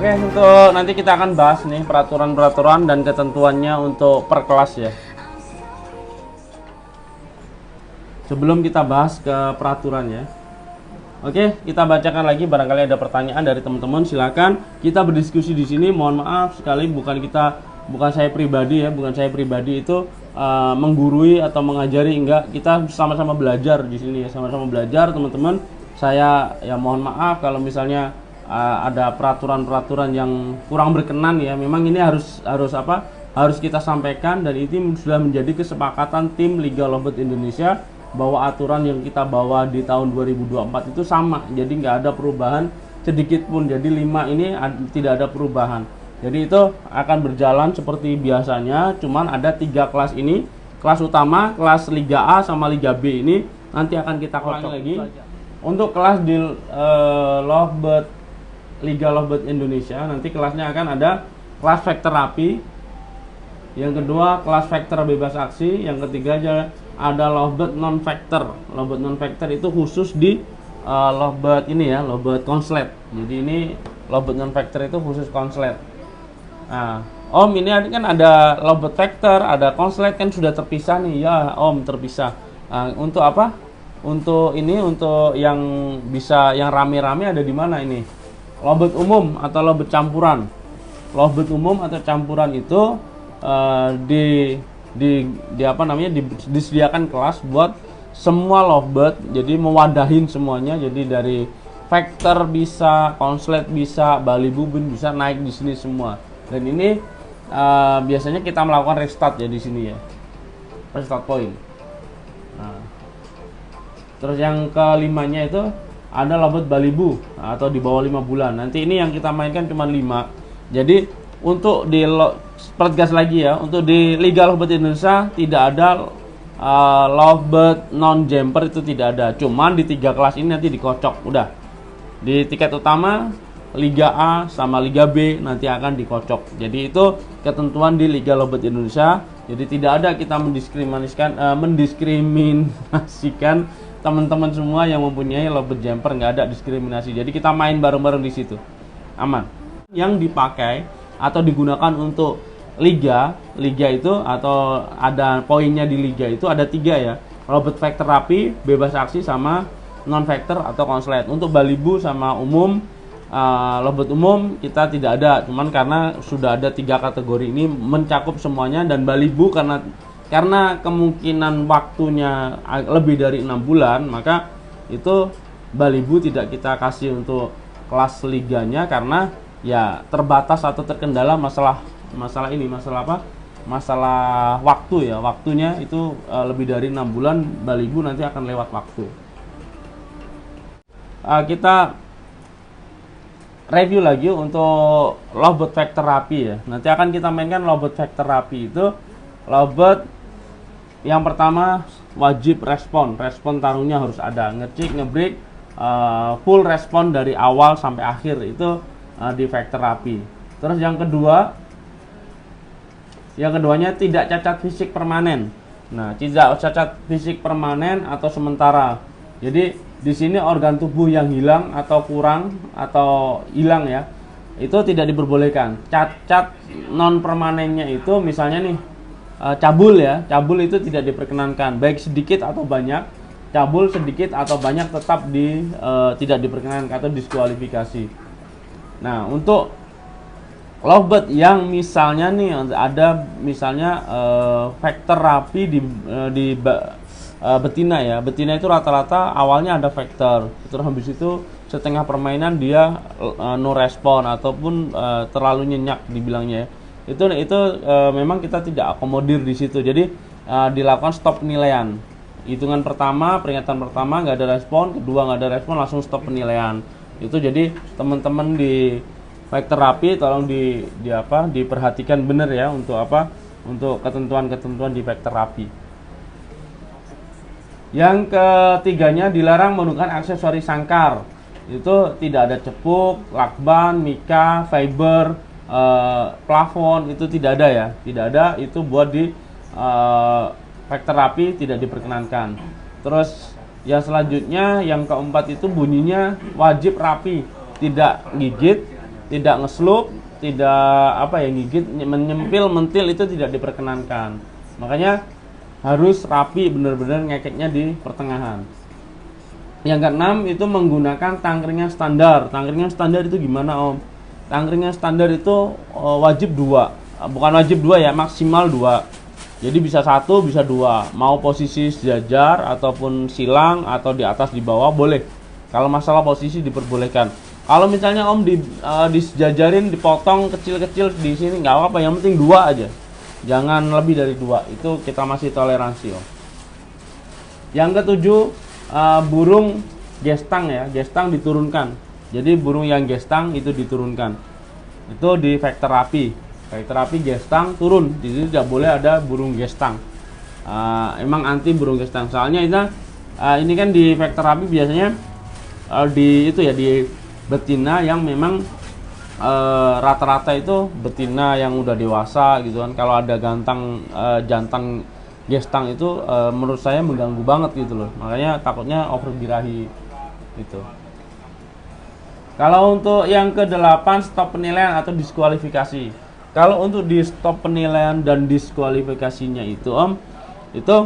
Oke, untuk nanti kita akan bahas nih peraturan-peraturan dan ketentuannya untuk per kelas ya. Sebelum kita bahas ke peraturan ya. Oke, kita bacakan lagi, barangkali ada pertanyaan dari teman-teman, silakan kita berdiskusi di sini. Mohon maaf sekali bukan saya pribadi ya, bukan saya pribadi itu menggurui atau mengajari, enggak, kita sama-sama belajar di sini ya, sama-sama belajar teman-teman. Saya ya mohon maaf kalau misalnya ada peraturan-peraturan yang kurang berkenan ya. Memang ini harus harus kita sampaikan, dan ini sudah menjadi kesepakatan tim Liga Lovebird Indonesia bahwa aturan yang kita bawa di tahun 2024 itu sama, jadi nggak ada perubahan sedikit pun. Jadi 5 ini tidak ada perubahan, jadi itu akan berjalan seperti biasanya. Cuman ada 3 kelas ini, kelas utama, kelas Liga A sama Liga B ini nanti akan kita ulangi lagi. Untuk kelas di Lovebird Liga Lovebird Indonesia, nanti kelasnya akan ada kelas vektor rapi, yang kedua kelas vektor bebas aksi, yang ketiga ada Lovebird non vektor. Lovebird non vektor itu khusus di Lovebird ini ya, Lovebird konslet. Jadi ini Lovebird non vektor itu khusus konslet. Nah, Om, ini kan ada Lovebird vektor, ada konslet, kan sudah terpisah nih ya Om, terpisah. Untuk apa? Untuk ini, untuk yang bisa yang rame-rame ada di mana ini? Lovebird umum atau Lovebird campuran. Lovebird umum atau campuran itu disediakan kelas buat semua Lovebird, jadi mewadahin semuanya. Jadi dari vektor bisa, konslet bisa, Bali Bubin bisa naik di sini semua. Dan ini biasanya kita melakukan restart ya di sini ya, restart point. Nah, terus yang kelimanya itu ada Lovebird Balibu atau di bawah 5 bulan. Nanti ini yang kita mainkan cuma 5. Jadi untuk pertegas lagi ya, untuk di Liga Lovebird Indonesia tidak ada Lovebird non jumper, itu tidak ada. Cuman di 3 kelas ini nanti dikocok. Udah. Di tiket utama Liga A sama Liga B nanti akan dikocok. Jadi itu ketentuan di Liga Lovebird Indonesia. Jadi tidak ada kita mendiskriminasikan teman-teman semua yang mempunyai Lovebird jumper, nggak ada diskriminasi. Jadi kita main bareng-bareng di situ, aman. Yang dipakai atau digunakan untuk liga itu, atau ada poinnya di liga itu ada 3 ya, Lovebird vektor rapi, bebas aksi, sama non vektor atau konslet. Untuk Balibu sama umum, Lovebird umum kita tidak ada, cuman karena sudah ada 3 kategori ini mencakup semuanya. Dan Balibu karena kemungkinan waktunya lebih dari 6 bulan, maka itu Balibu tidak kita kasih untuk kelas liganya, karena ya terbatas atau terkendala masalah waktu ya. Waktunya itu lebih dari 6 bulan, Balibu nanti akan lewat waktu. Kita review lagi untuk Lovebird vektor rapi ya. Nanti akan kita mainkan Lovebird vektor rapi itu. Lovebird yang pertama wajib respon tarungnya harus ada, ngecik, ngebreak, full respon dari awal sampai akhir, itu di vektor rapi. Terus yang keduanya tidak cacat fisik permanen. Nah, tidak cacat fisik permanen atau sementara. Jadi di sini organ tubuh yang hilang atau kurang atau hilang ya, itu tidak diperbolehkan. Cacat non permanennya itu misalnya nih cabul ya, cabul itu tidak diperkenankan, baik sedikit atau banyak. Cabul sedikit atau banyak tetap tidak diperkenankan atau diskualifikasi. Nah, untuk Lovebird yang misalnya nih ada misalnya vektor rapi di betina ya. Betina itu rata-rata awalnya ada vektor, terus habis itu setengah permainan dia no respon ataupun terlalu nyenyak dibilangnya ya. Itu memang kita tidak akomodir di situ. Jadi dilakukan stop penilaian. Hitungan pertama, peringatan pertama nggak ada respon, kedua nggak ada respon, langsung stop penilaian. Itu jadi teman-teman di vektor rapi tolong diperhatikan benar ya untuk ketentuan-ketentuan di vektor rapi. Yang ketiganya dilarang menggunakan aksesoris sangkar. Itu tidak ada cepuk, lakban, mika, fiber, plafon, itu tidak ada ya, tidak ada. Itu buat di vektor rapi tidak diperkenankan. Terus yang selanjutnya yang keempat itu bunyinya wajib rapi, tidak gigit, tidak ngeslup, tidak gigit, menyempil, mentil itu tidak diperkenankan. Makanya harus rapi, benar-benar ngekeknya di pertengahan. Yang keenam itu menggunakan tangkringan standar. Tangkringan standar itu gimana Om? Tangkringan standar itu wajib 2, bukan wajib 2 ya, maksimal 2. Jadi bisa 1, bisa 2. Mau posisi sejajar ataupun silang atau di atas di bawah boleh. Kalau masalah posisi diperbolehkan. Kalau misalnya Om disejajarin, dipotong kecil-kecil di sini nggak apa-apa, yang penting 2 aja. Jangan lebih dari 2. Itu kita masih toleransi Om. Yang ketujuh, burung gestang ya, gestang diturunkan. Jadi burung yang gestang itu diturunkan. Itu di vektor rapi. Vektor rapi gestang turun. Di sini tidak boleh ada burung gestang. Emang anti burung gestang. Soalnya ini kan di vektor rapi biasanya di betina yang memang rata-rata itu betina yang udah dewasa gitu kan. Kalau ada jantan gestang itu menurut saya mengganggu banget gitu loh. Makanya takutnya over birahi gitu. Kalau untuk yang ke-8, stop penilaian atau diskualifikasi. Kalau untuk di stop penilaian dan diskualifikasinya itu Om, itu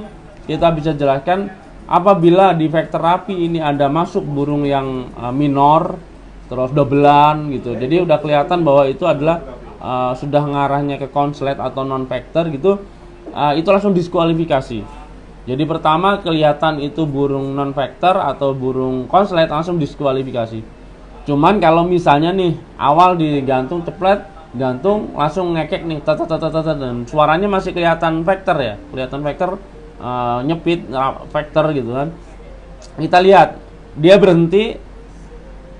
kita bisa jelaskan apabila di vektor rapi ini ada masuk burung yang minor, terus dobelan gitu. Jadi udah kelihatan bahwa itu adalah sudah ngarahnya ke konslet atau non vektor gitu. Itu langsung diskualifikasi. Jadi pertama kelihatan itu burung non vektor atau burung konslet, langsung diskualifikasi. Cuman kalau misalnya nih awal digantung ceplet, gantung langsung ngekek nih dan suaranya masih kelihatan vektor ya, kelihatan vektor, nyepit vektor gitu kan. Kita lihat dia berhenti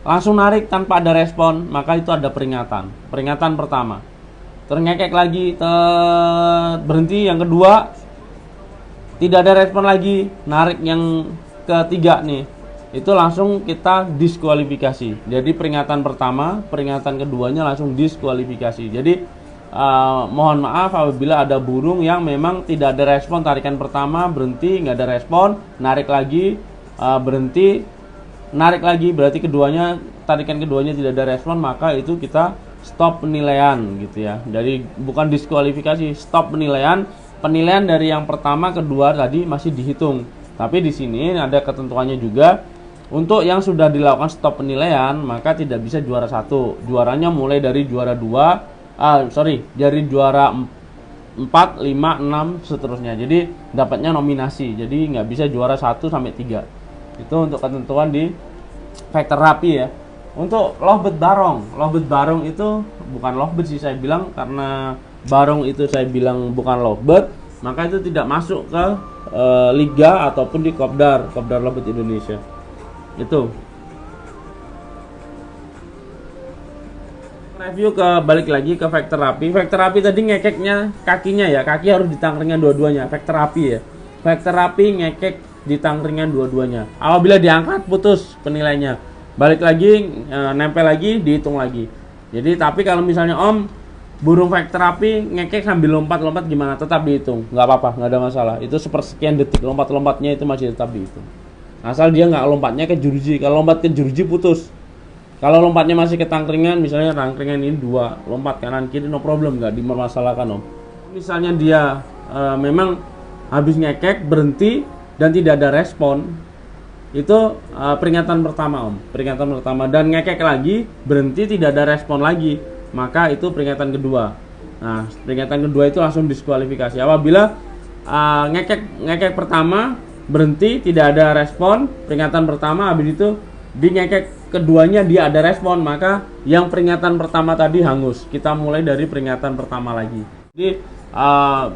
langsung narik tanpa ada respon, maka itu ada peringatan pertama. Terngekek lagi, berhenti yang kedua, tidak ada respon lagi, narik yang ketiga nih, itu langsung kita diskualifikasi. Jadi peringatan pertama, peringatan keduanya langsung diskualifikasi. Jadi mohon maaf apabila ada burung yang memang tidak ada respon, tarikan pertama berhenti, nggak ada respon, narik lagi, berhenti, narik lagi, berarti tarikan keduanya tidak ada respon, maka itu kita stop penilaian gitu ya. Jadi bukan diskualifikasi, stop penilaian. Penilaian dari yang pertama, kedua tadi masih dihitung. Tapi di sini ada ketentuannya juga. Untuk yang sudah dilakukan stop penilaian, maka tidak bisa juara 1. Juaranya mulai dari juara 2, dari juara 4, 5, 6 seterusnya. Jadi dapatnya nominasi. Jadi nggak bisa juara 1 sampai 3. Itu untuk ketentuan di vektor rapi ya. Untuk lovebird barong itu bukan lovebird sih saya bilang, karena barong itu saya bilang bukan lovebird, maka itu tidak masuk ke liga ataupun di Kopdar Lovebird Indonesia. Itu review balik lagi ke vektor rapi. Vektor rapi tadi ngekeknya kakinya ya, kaki harus ditangkringan dua-duanya. Vektor rapi ya, vektor rapi ngekek ditangkringan dua-duanya. Apabila diangkat putus penilaiannya, balik lagi, nempel lagi, dihitung lagi. Jadi tapi kalau misalnya Om burung vektor rapi ngekek sambil lompat-lompat gimana, tetap dihitung, nggak apa-apa, nggak ada masalah. Itu sepersekian detik lompat-lompatnya itu masih tetap dihitung, asal dia nggak lompatnya ke jeruji. Kalau lompat ke jeruji putus. Kalau lompatnya masih ke tangkringan, misalnya tangkringan ini 2, lompat kanan kiri, no problem, nggak dipermasalahkan Om. Misalnya dia memang habis ngekek berhenti dan tidak ada respon, itu peringatan pertama Om, peringatan pertama. Dan ngekek lagi berhenti tidak ada respon lagi, maka itu peringatan kedua. Nah, peringatan kedua itu langsung diskualifikasi. Apabila ngekek pertama berhenti tidak ada respon, peringatan pertama, habis itu di ngekek keduanya dia ada respon, maka yang peringatan pertama tadi hangus. Kita mulai dari peringatan pertama lagi. Jadi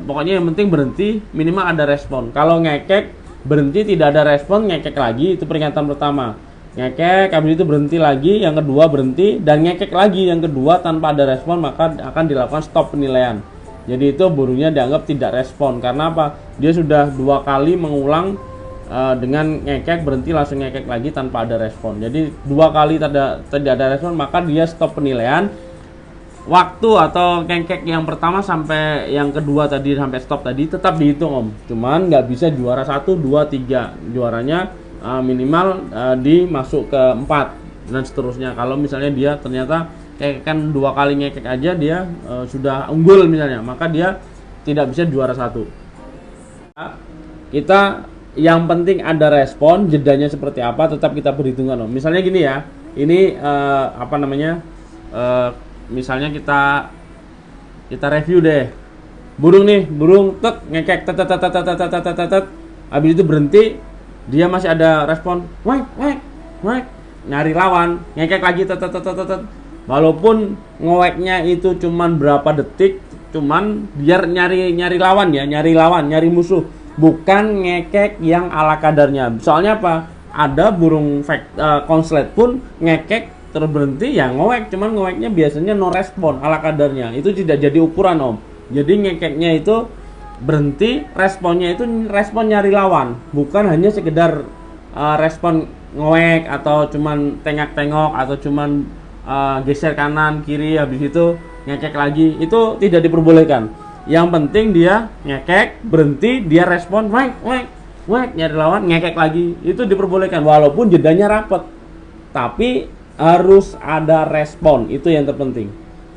pokoknya yang penting berhenti, minimal ada respon. Kalau ngekek berhenti tidak ada respon, ngekek lagi, itu peringatan pertama. Ngekek, habis itu berhenti lagi, yang kedua berhenti, dan ngekek lagi yang kedua tanpa ada respon, maka akan dilakukan stop penilaian. Jadi itu burungnya dianggap tidak respon. Karena apa? Dia sudah 2 kali mengulang dengan ngekek, berhenti langsung ngekek lagi tanpa ada respon. Jadi 2 kali tidak ada respon, maka dia stop penilaian. Waktu atau ngekek yang pertama sampai yang kedua tadi sampai stop tadi tetap dihitung Om. Cuman nggak bisa juara 1, 2, 3. Juaranya minimal dimasuk ke 4 dan seterusnya. Kalau misalnya dia ternyata kayak kan 2 kali ngekek aja dia sudah unggul misalnya, maka dia tidak bisa juara 1. Kita yang penting ada respon, jedanya seperti apa tetap kita perhitungkan Om. Misalnya gini ya, ini apa namanya, misalnya kita review deh, burung tek ngekek tet, habis itu berhenti, dia masih ada respon, wek, nyari lawan, ngekek lagi tet, walaupun ngeweknya itu cuman berapa detik, cuman biar nyari lawan ya, nyari musuh, bukan ngekek yang ala kadarnya. Soalnya apa? Ada burung konslet pun ngekek terus berhenti ya ngewek, cuman ngeweknya biasanya no respon ala kadarnya. Itu tidak jadi ukuran Om. Jadi ngekeknya itu berhenti, responnya itu respon nyari lawan, bukan hanya sekedar respon ngewek atau cuman tengok-tengok atau cuman geser kanan kiri habis itu ngekek lagi. Itu tidak diperbolehkan. Yang penting dia ngekek, berhenti, dia respon wek nyari lawan, ngekek lagi. Itu diperbolehkan walaupun jedanya rapet. Tapi harus ada respon, itu yang terpenting.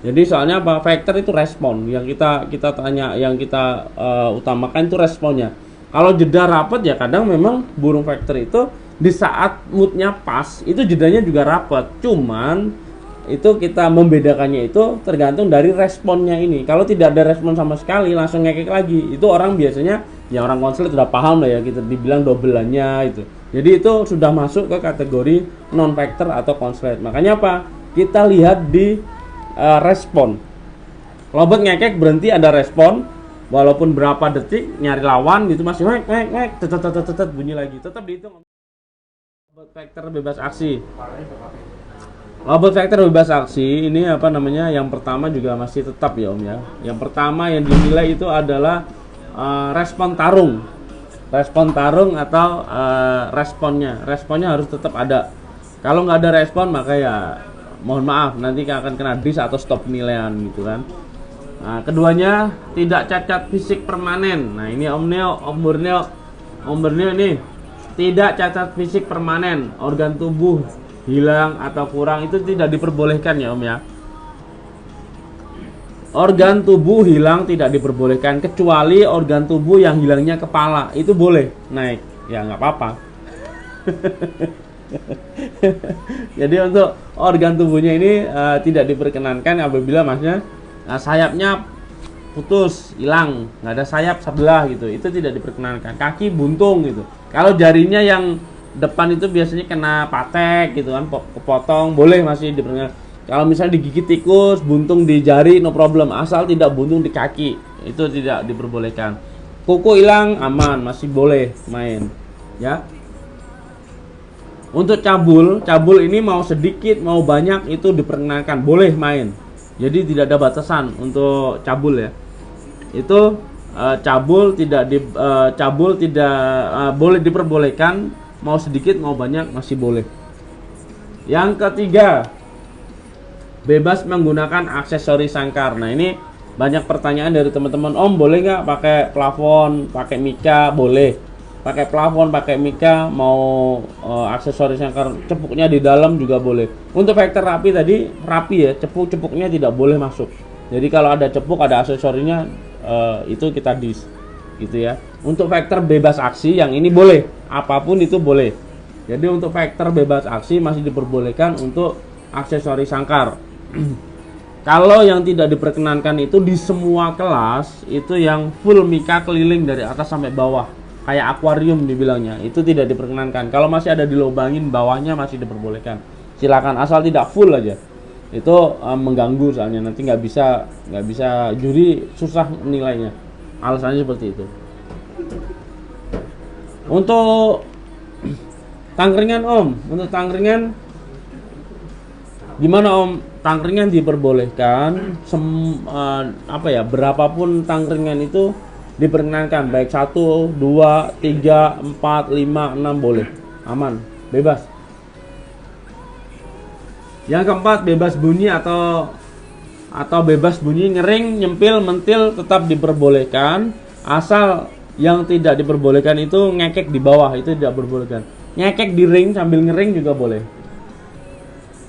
Jadi soalnya apa? Factor itu respon. Yang kita tanya, yang kita utamakan itu responnya. Kalau jeda rapet ya kadang memang burung factor itu di saat moodnya pas itu jedanya juga rapet. Cuman itu kita membedakannya itu tergantung dari responnya ini. Kalau tidak ada respon sama sekali langsung ngekek lagi, itu orang biasanya ya orang konslet sudah paham lah ya, kita dibilang dobelannya itu. Jadi itu sudah masuk ke kategori non factor atau konslet. Makanya apa? Kita lihat di respon. Lobet ngekek berhenti ada respon, walaupun berapa detik nyari lawan gitu masih wek tetet bunyi lagi, tetap dihitung. Lobet factor bebas aksi. Lobet factor bebas aksi ini apa namanya? Yang pertama juga masih tetap ya Om ya. Yang pertama yang dinilai itu adalah respon tarung. Respon tarung atau responnya harus tetap ada. Kalau nggak ada respon maka ya mohon maaf nanti akan kena dis atau stop penilaian gitu kan. Nah, keduanya tidak cacat fisik permanen. Nah, ini Om Borneo ini tidak cacat fisik permanen, organ tubuh hilang atau kurang itu tidak diperbolehkan ya Om ya. Organ tubuh hilang tidak diperbolehkan, kecuali organ tubuh yang hilangnya kepala itu boleh naik, ya nggak apa-apa. Jadi untuk organ tubuhnya ini tidak diperkenankan apabila maksudnya sayapnya putus, hilang, nggak ada sayap sebelah gitu, itu tidak diperkenankan. Kaki buntung gitu. Kalau jarinya yang depan itu biasanya kena patek gitu kan, kepotong, boleh masih diperkenankan. Kalau misalnya digigit tikus, buntung di jari no problem, asal tidak buntung di kaki, itu tidak diperbolehkan. Kuku hilang aman, masih boleh main, ya. Untuk cabul ini mau sedikit mau banyak itu diperkenankan, boleh main. Jadi tidak ada batasan untuk cabul ya. Itu cabul tidak boleh diperbolehkan, mau sedikit mau banyak masih boleh. Yang ketiga, bebas menggunakan aksesori sangkar. Nah ini banyak pertanyaan dari teman-teman, Om boleh nggak pakai plafon, pakai mika? Boleh. Pakai plafon, pakai mika, mau aksesori sangkar cepuknya di dalam juga boleh. Untuk factor rapi tadi rapi ya, cepuknya tidak boleh masuk. Jadi kalau ada cepuk ada aksesorinya itu kita dis gitu ya. Untuk factor bebas aksi yang ini boleh, apapun itu boleh. Jadi untuk factor bebas aksi masih diperbolehkan untuk aksesori sangkar. Kalau yang tidak diperkenankan itu di semua kelas itu yang full mika keliling dari atas sampai bawah, kayak akuarium dibilangnya, itu tidak diperkenankan. Kalau masih ada dilobangin bawahnya masih diperbolehkan, silakan, asal tidak full aja. Itu mengganggu soalnya nanti nggak bisa juri susah nilainya, alasannya seperti itu. Untuk tangkringan Om, untuk tangkringan gimana Om? Tangkringan diperbolehkan berapapun tangkringan itu diperkenankan, baik 1, 2, 3, 4, 5, 6 boleh, aman, bebas. Yang keempat, bebas bunyi atau bebas bunyi, ngering, nyempil, mentil tetap diperbolehkan, asal yang tidak diperbolehkan itu ngekek di bawah, itu tidak diperbolehkan. Ngekek di ring sambil ngering juga boleh.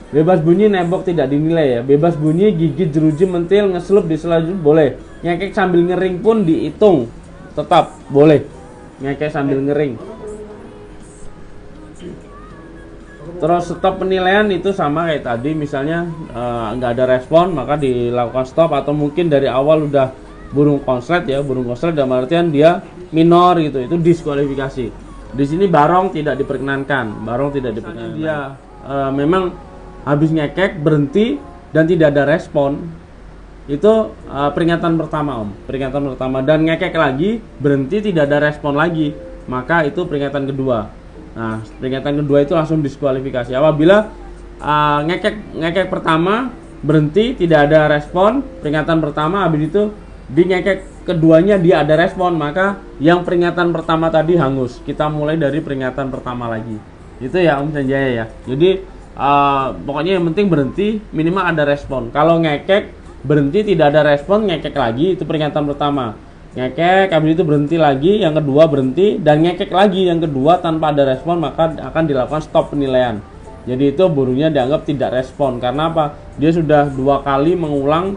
Bebas bunyi nembok tidak dinilai ya. Bebas bunyi gigit, jeruji, mentil, ngeselup di sela boleh. Ngekek sambil ngering pun dihitung, tetap boleh. Ngekek sambil ngering. Terus stop penilaian itu sama kayak tadi, misalnya nggak ada respon maka dilakukan stop, atau mungkin dari awal udah burung konslet ya. Burung konslet dalam artian dia minor gitu, itu diskualifikasi. Di sini barong tidak diperkenankan. Barong tidak diperkenankan. Dia memang habis ngekek berhenti dan tidak ada respon, itu peringatan pertama Om, peringatan pertama. Dan ngekek lagi berhenti tidak ada respon lagi, maka itu peringatan kedua. Nah, peringatan kedua itu langsung diskualifikasi. Apabila ngekek pertama berhenti tidak ada respon, peringatan pertama, habis itu di ngekek keduanya dia ada respon, maka yang peringatan pertama tadi hangus. Kita mulai dari peringatan pertama lagi. Itu ya Om Sanjaya ya. Jadi pokoknya yang penting berhenti, minimal ada respon. Kalau ngekek berhenti tidak ada respon, ngekek lagi, itu peringatan pertama. Ngekek habis itu berhenti lagi, yang kedua berhenti, dan ngekek lagi yang kedua tanpa ada respon, maka akan dilakukan stop penilaian. Jadi itu burungnya dianggap tidak respon. Karena apa? Dia sudah 2 kali mengulang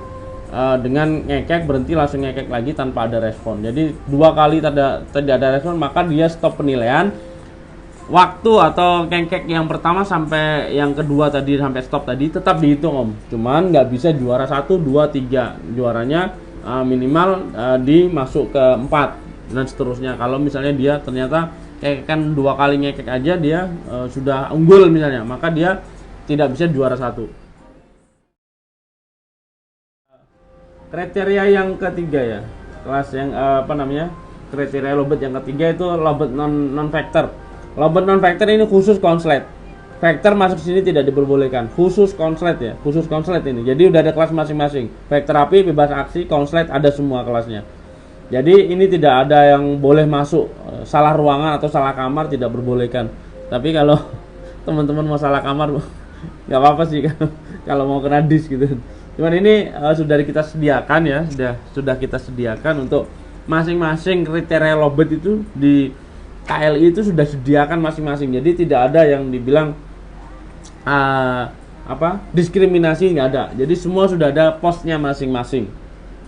dengan ngekek berhenti langsung ngekek lagi tanpa ada respon. Jadi 2 kali tidak ada respon, maka dia stop penilaian. Waktu atau ngekek yang pertama sampai yang kedua tadi sampai stop tadi tetap dihitung Om. Cuman nggak bisa juara 1, 2, 3. Juaranya minimal dimasuk ke 4 dan seterusnya. Kalau misalnya dia ternyata kan 2 kali ngekek aja dia sudah unggul misalnya, maka dia tidak bisa juara 1. Kriteria yang ketiga ya, kelas yang kriteria lobet yang ketiga itu lobet non factor. Lobet non factor ini khusus konslet. Factor masuk sini tidak diperbolehkan. Khusus konslet ya, khusus konslet ini. Jadi udah ada kelas masing-masing. Factor api, bebas aksi, konslet ada semua kelasnya. Jadi ini tidak ada yang boleh masuk salah ruangan atau salah kamar, tidak diperbolehkan. Tapi kalau teman-teman mau salah kamar nggak apa-apa sih kalau mau kena disk gitu. Cuman ini sudah kita sediakan ya, sudah kita sediakan untuk masing-masing kriteria lobet itu di KLI itu sudah sediakan masing-masing. Jadi tidak ada yang dibilang diskriminasi, nggak ada. Jadi semua sudah ada posnya masing-masing.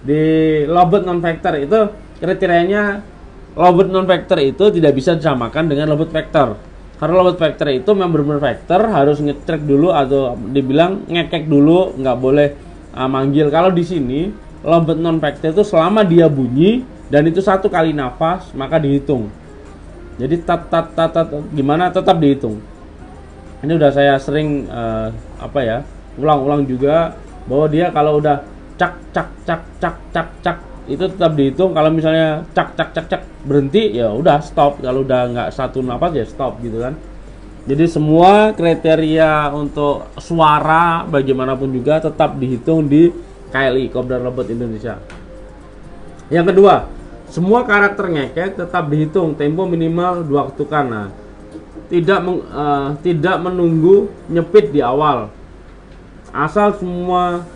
Di lobet non factor itu kriterianya, lobet non factor itu tidak bisa disamakan dengan lobet factor. Karena lobet factor itu member factor harus ngecek dulu atau dibilang ngekek dulu, nggak boleh manggil. Kalau di sini lobet non factor itu selama dia bunyi dan itu 1 kali nafas maka dihitung. Jadi gimana tetap dihitung. Ini udah saya sering ulang-ulang juga bahwa dia kalau udah cak itu tetap dihitung. Kalau misalnya cak berhenti ya udah stop. Kalau udah nggak 1 nafas ya stop gitu kan. Jadi semua kriteria untuk suara bagaimanapun juga tetap dihitung di KLI, Kopdar Lobet Indonesia. Yang kedua, semua karakter ngekek tetap dihitung, tempo minimal 2 ketukan. Nah, tidak menunggu nyepit di awal. Asal semua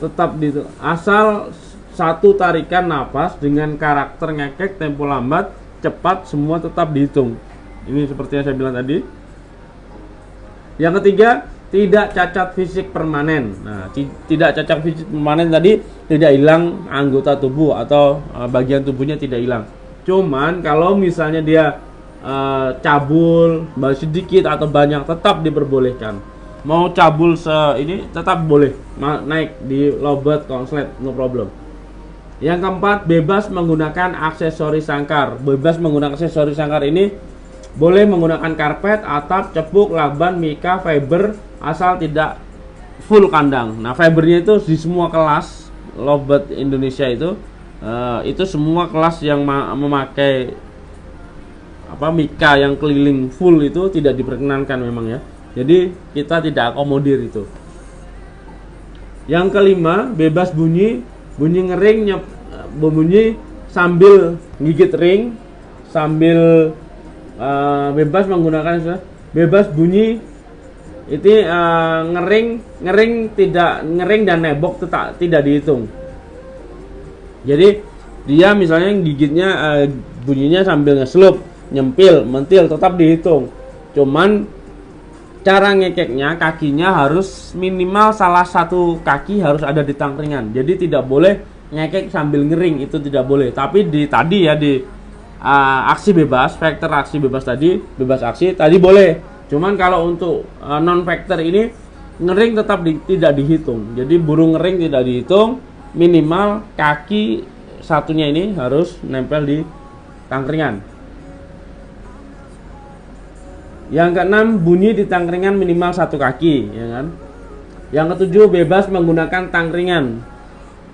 tetap dihitung. Asal 1 tarikan nafas dengan karakter ngekek tempo lambat, cepat, semua tetap dihitung. Ini seperti yang saya bilang tadi. Yang ketiga, tidak cacat fisik permanen. Nah, tidak cacat fisik permanen tadi tidak hilang anggota tubuh atau bagian tubuhnya tidak hilang. Cuman kalau misalnya dia cabul sedikit atau banyak tetap diperbolehkan. Mau cabul ini tetap boleh naik di lobet konslet, no problem. Yang keempat, bebas menggunakan aksesoris sangkar. Bebas menggunakan aksesoris sangkar ini boleh menggunakan karpet, atap, cepuk, lakban, mika, fiber, asal tidak full kandang. Nah, fibernya itu di semua kelas lobet Indonesia itu semua kelas yang memakai mika yang keliling full itu tidak diperkenankan memang ya. Jadi kita tidak akomodir itu. Yang kelima, bebas bunyi ngering, bunyi sambil gigit ring, sambil bebas menggunakan bebas bunyi itu ngering dan nebok tidak dihitung. Jadi dia misalnya gigitnya bunyinya sambil ngeslup, nyempil, mentil tetap dihitung. Cuman Cara ngekeknya, kakinya harus minimal salah satu kaki harus ada di tangkringan. Jadi tidak boleh ngekek sambil ngering, itu tidak boleh. Tapi di tadi ya di aksi bebas, vektor aksi bebas tadi, bebas aksi tadi boleh. Cuman kalau untuk non vektor ini ngering tetap tidak dihitung. Jadi burung ngering tidak dihitung, minimal kaki satunya ini harus nempel di tangkringan. Yang keenam, bunyi di tangkringan minimal satu kaki, ya kan? Yang ketujuh, bebas menggunakan tangkringan.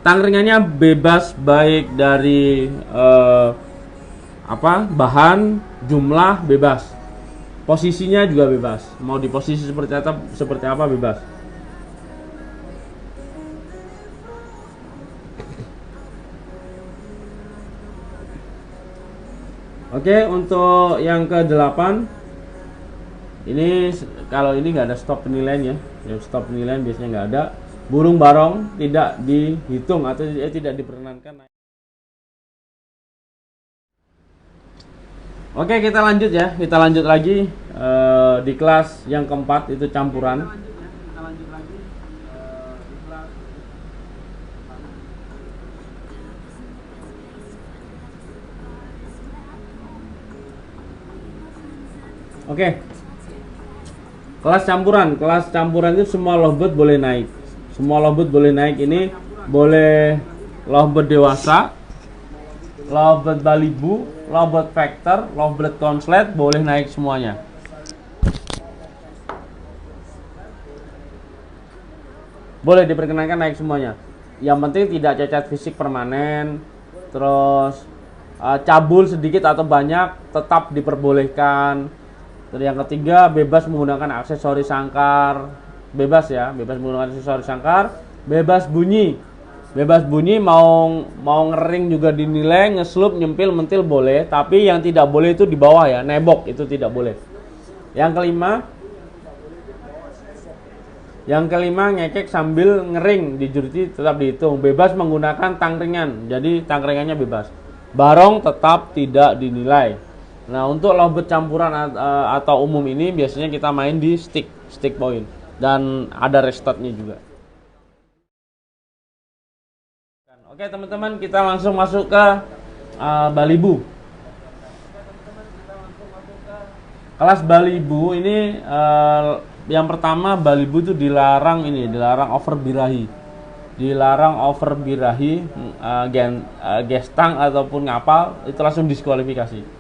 Tangkringannya bebas baik dari bahan, jumlah bebas. Posisinya juga bebas. Mau di posisi seperti apa bebas. Oke, untuk yang ke-8 ini kalau ini nggak ada stop penilaian ya. Stop penilaian biasanya nggak ada. Burung barong tidak dihitung atau tidak diperkenankan. Oke, kita lanjut ya. Kita lanjut lagi di kelas yang keempat, itu campuran. Oke. Kelas campuran itu semua lovebird boleh naik. Semua lovebird boleh naik, ini boleh lovebird dewasa, lovebird balibu, lovebird vector, lovebird conslet, boleh naik semuanya. Boleh diperkenankan naik semuanya. Yang penting tidak cacat fisik permanen, terus cabul sedikit atau banyak tetap diperbolehkan. Terus yang ketiga, bebas menggunakan aksesoris sangkar, bebas ya, bebas menggunakan aksesoris sangkar, bebas bunyi mau ngering juga dinilai, ngeslup, nyempil, mentil boleh, tapi yang tidak boleh itu di bawah ya, nebok itu tidak boleh. Yang kelima, ngekek sambil ngering di juriti tetap dihitung, bebas menggunakan tangkringan, jadi tangkringannya bebas. Barong tetap tidak dinilai. Nah, untuk lovebird campuran atau umum ini biasanya kita main di stick point dan ada restartnya juga. Oke teman-teman, kita langsung masuk ke balibu. Kelas balibu ini yang pertama, balibu itu dilarang over birahi. Dilarang over birahi, gestang ataupun ngapal itu langsung diskualifikasi.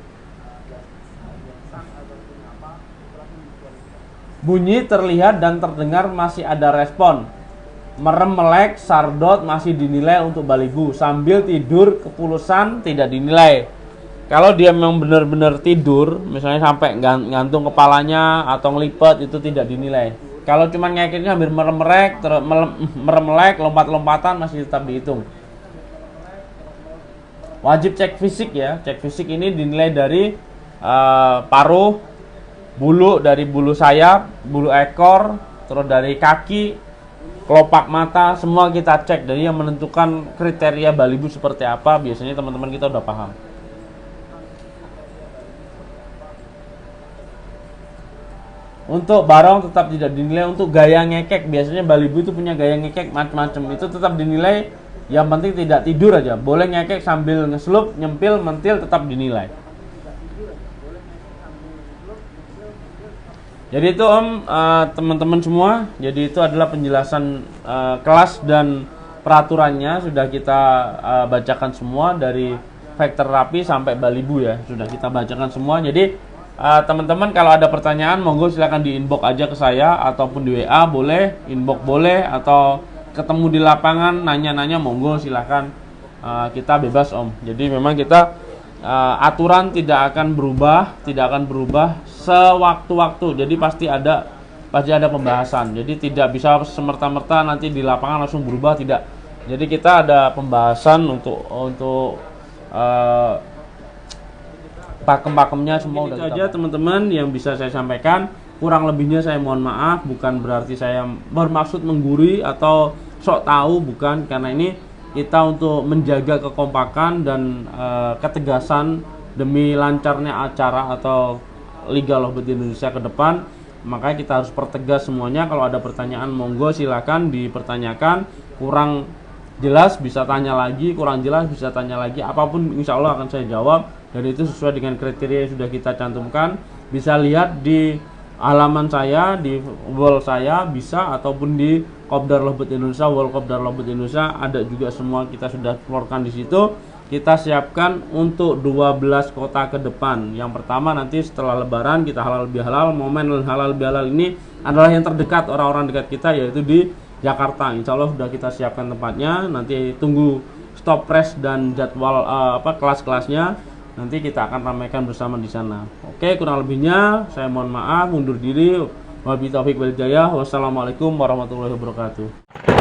Bunyi terlihat dan terdengar masih ada respon. Merem melek, sardot masih dinilai untuk balibu. Sambil tidur kepulusan tidak dinilai. Kalau dia memang benar-benar tidur, misalnya sampai gantung kepalanya atau ngelipet, itu tidak dinilai. Kalau cuma ngekeknya hampir merem melek, lompat-lompatan masih tetap dihitung. Wajib cek fisik ya. Cek fisik ini dinilai dari paruh, bulu, dari bulu sayap, bulu ekor, terus dari kaki, kelopak mata, semua kita cek. Dari yang menentukan kriteria balibu seperti apa, biasanya teman-teman kita udah paham. Untuk barong tetap tidak dinilai. Untuk gaya ngekek, biasanya balibu itu punya gaya ngekek macam-macam, itu tetap dinilai. Yang penting tidak tidur aja. Boleh ngekek sambil ngeslup, nyempil, mentil, tetap dinilai. Jadi itu teman-teman semua, jadi itu adalah penjelasan kelas dan peraturannya sudah kita bacakan semua, dari vektor rapi sampai balibu ya, sudah kita bacakan semua. Jadi teman-teman kalau ada pertanyaan monggo silahkan di inbox aja ke saya, ataupun di WA boleh, inbox boleh, atau ketemu di lapangan nanya-nanya monggo silahkan, kita bebas om. Jadi memang kita aturan tidak akan berubah sewaktu-waktu. Jadi pasti ada pembahasan. Jadi tidak bisa semerta-merta nanti di lapangan langsung berubah, tidak. Jadi kita ada pembahasan untuk pakem-pakemnya semua. Itu aja teman-teman yang bisa saya sampaikan. Kurang lebihnya saya mohon maaf, bukan berarti saya bermaksud menggurui atau sok tahu, bukan. Karena ini kita untuk menjaga kekompakan dan ketegasan demi lancarnya acara atau Liga Lovebird Indonesia ke depan. Makanya kita harus pertegas semuanya. Kalau ada pertanyaan monggo silakan dipertanyakan. Kurang jelas bisa tanya lagi, kurang jelas bisa tanya lagi. Apapun insya Allah akan saya jawab. Dan itu sesuai dengan kriteria yang sudah kita cantumkan. Bisa lihat di halaman saya, di wall saya bisa, ataupun di Kopdar Lovebird Indonesia, wall Kopdar Lovebird Indonesia ada juga semua, kita sudah keluarkan di situ. Kita siapkan untuk 12 kota ke depan. Yang pertama nanti setelah lebaran kita halal bihalal. Momen halal bihalal ini adalah yang terdekat, orang-orang dekat kita, yaitu di Jakarta. Insya Allah sudah kita siapkan tempatnya. Nanti tunggu stop press dan jadwal kelas-kelasnya. Nanti kita akan ramaikan bersama di sana. Oke, kurang lebihnya saya mohon maaf, mundur diri. Wabillahi taufiq wal hidayah. Wassalamualaikum warahmatullahi wabarakatuh.